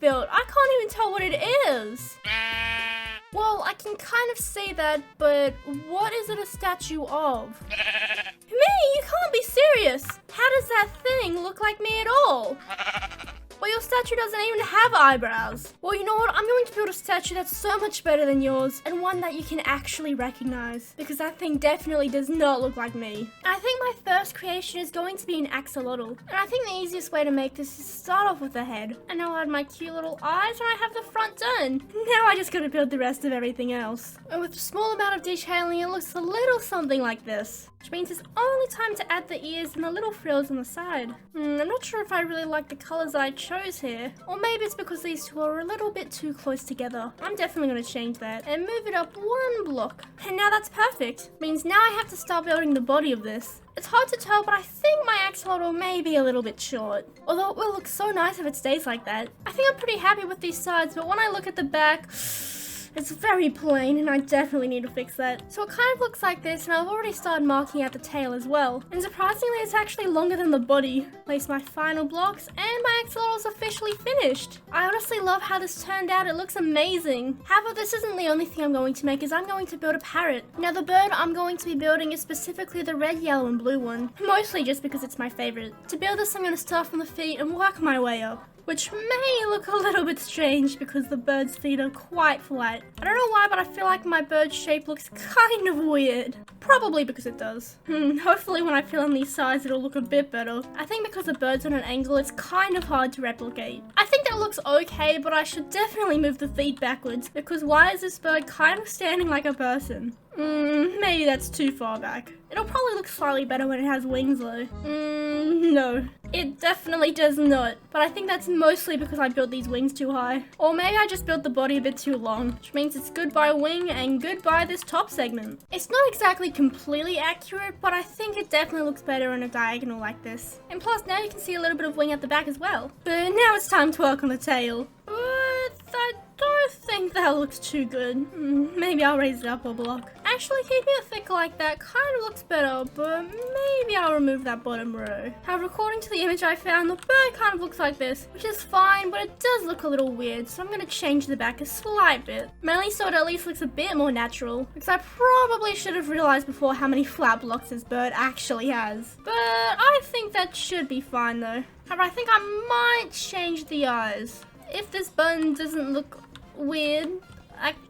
built? I can't even tell what it is. Well, I can kind of see that, but what is it a statue of? Me? You can't be serious. How does that thing look like me at all? Well, your statue doesn't even have eyebrows. Well, you know what? I'm going to build a statue that's so much better than yours and one that you can actually recognize, because that thing definitely does not look like me. I think my first creation is going to be an axolotl. And I think the easiest way to make this is to start off with the head. And I'll add my cute little eyes and I have the front done. Now I just gotta build the rest of everything else. And with a small amount of detailing, it looks a little something like this. Which means it's only time to add the ears and the little frills on the side. I'm not sure if I really like the colors that I chose here. Or maybe it's because these two are a little bit too close together. I'm definitely going to change that and move it up one block. And now that's perfect. Means now I have to start building the body of this. It's hard to tell, but I think my axolotl may be a little bit short. Although it will look so nice if it stays like that. I think I'm pretty happy with these sides, but when I look at the back, it's very plain, and I definitely need to fix that. So it kind of looks like this, and I've already started marking out the tail as well. And surprisingly, it's actually longer than the body. Place my final blocks, and my axolotl is officially finished. I honestly love how this turned out. It looks amazing. However, this isn't the only thing I'm going to make, is I'm going to build a parrot. Now, the bird I'm going to be building is specifically the red, yellow, and blue one. Mostly just because it's my favorite. To build this, I'm going to start from the feet and work my way up. Which may look a little bit strange because the bird's feet are quite flat. I don't know why, but I feel like my bird's shape looks kind of weird. Probably because it does. Hopefully when I fill in these sides it'll look a bit better. I think because the bird's on an angle, it's kind of hard to replicate. I think that looks okay, but I should definitely move the feet backwards, because why is this bird kind of standing like a person? Maybe that's too far back. It'll probably look slightly better when it has wings though. No. It definitely does not. But I think that's mostly because I built these wings too high. Or maybe I just built the body a bit too long, which means it's goodbye wing and goodbye this top segment. It's not exactly completely accurate, but I think it definitely looks better in a diagonal like this. And plus now you can see a little bit of wing at the back as well. But now it's time to work on the tail. But I don't think that looks too good. Maybe I'll raise it up a block. Actually, keeping it thick like that kind of looks better, but maybe I'll remove that bottom row. However, according to the image I found, the bird kind of looks like this, which is fine, but it does look a little weird, so I'm going to change the back a slight bit. Mainly so it at least looks a bit more natural, because I probably should have realized before how many flat blocks this bird actually has. But I think that should be fine though. However, I think I might change the eyes. If this bun doesn't look weird,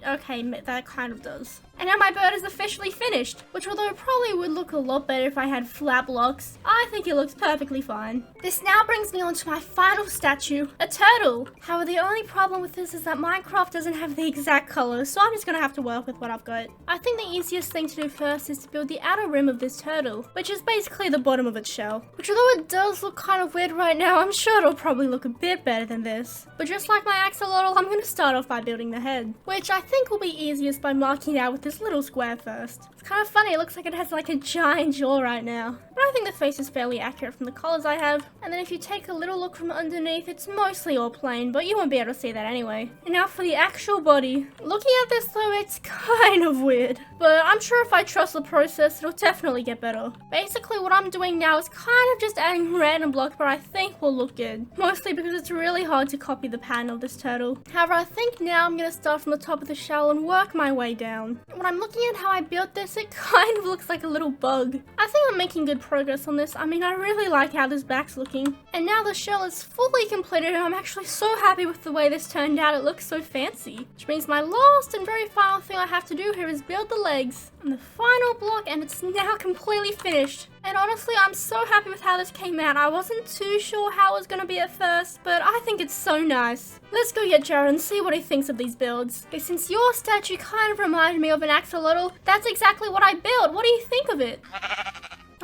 okay, that kind of does. And now my bird is officially finished, which although it probably would look a lot better if I had flat blocks, I think it looks perfectly fine. This now brings me on to my final statue, a turtle. However, the only problem with this is that Minecraft doesn't have the exact colors, so I'm just gonna have to work with what I've got. I think the easiest thing to do first is to build the outer rim of this turtle, which is basically the bottom of its shell. Which although it does look kind of weird right now, I'm sure it'll probably look a bit better than this. But just like my axolotl, I'm gonna start off by building the head, which I think will be easiest by marking it out with this little square first. It's kind of funny, it looks like it has like a giant jaw right now. But I think the face is fairly accurate from the colors I have. And then if you take a little look from underneath, it's mostly all plain, but you won't be able to see that anyway. And now for the actual body. Looking at this though, it's kind of weird. But I'm sure if I trust the process, it'll definitely get better. Basically what I'm doing now is kind of just adding random blocks, but I think will look good. Mostly because it's really hard to copy the pattern of this turtle. However, I think now I'm going to start from the top of the shell and work my way down. When I'm looking at how I built this, it kind of looks like a little bug. I think I'm making good progress on this. I mean, I really like how this back's looking. And now the shell is fully completed and I'm actually so happy with the way this turned out. It looks so fancy. Which means my last and very final thing I have to do here is build the legs. And the final block, and it's now completely finished. And honestly, I'm so happy with how this came out. I wasn't too sure how it was going to be at first, but I think it's so nice. Let's go get Gerald and see what he thinks of these builds. Okay, since your statue kind of reminded me of an axolotl, that's exactly what I built. What do you think of it?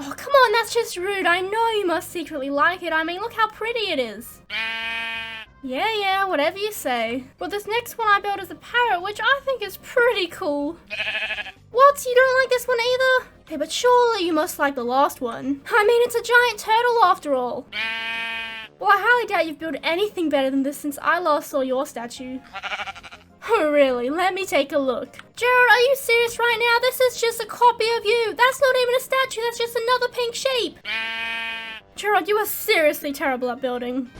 Oh, come on, that's just rude. I know you must secretly like it. I mean, look how pretty it is. Yeah, whatever you say. But this next one I built is a parrot, which I think is pretty cool. What? You don't like this one either? Hey, but surely you must like the last one. I mean, it's a giant turtle after all. Well, I highly doubt you've built anything better than this since I last saw your statue. Oh, really? Let me take a look. Gerald, are you serious right now? This is just a copy of you. That's not even a statue. That's just another pink sheep. Gerald, you are seriously terrible at building.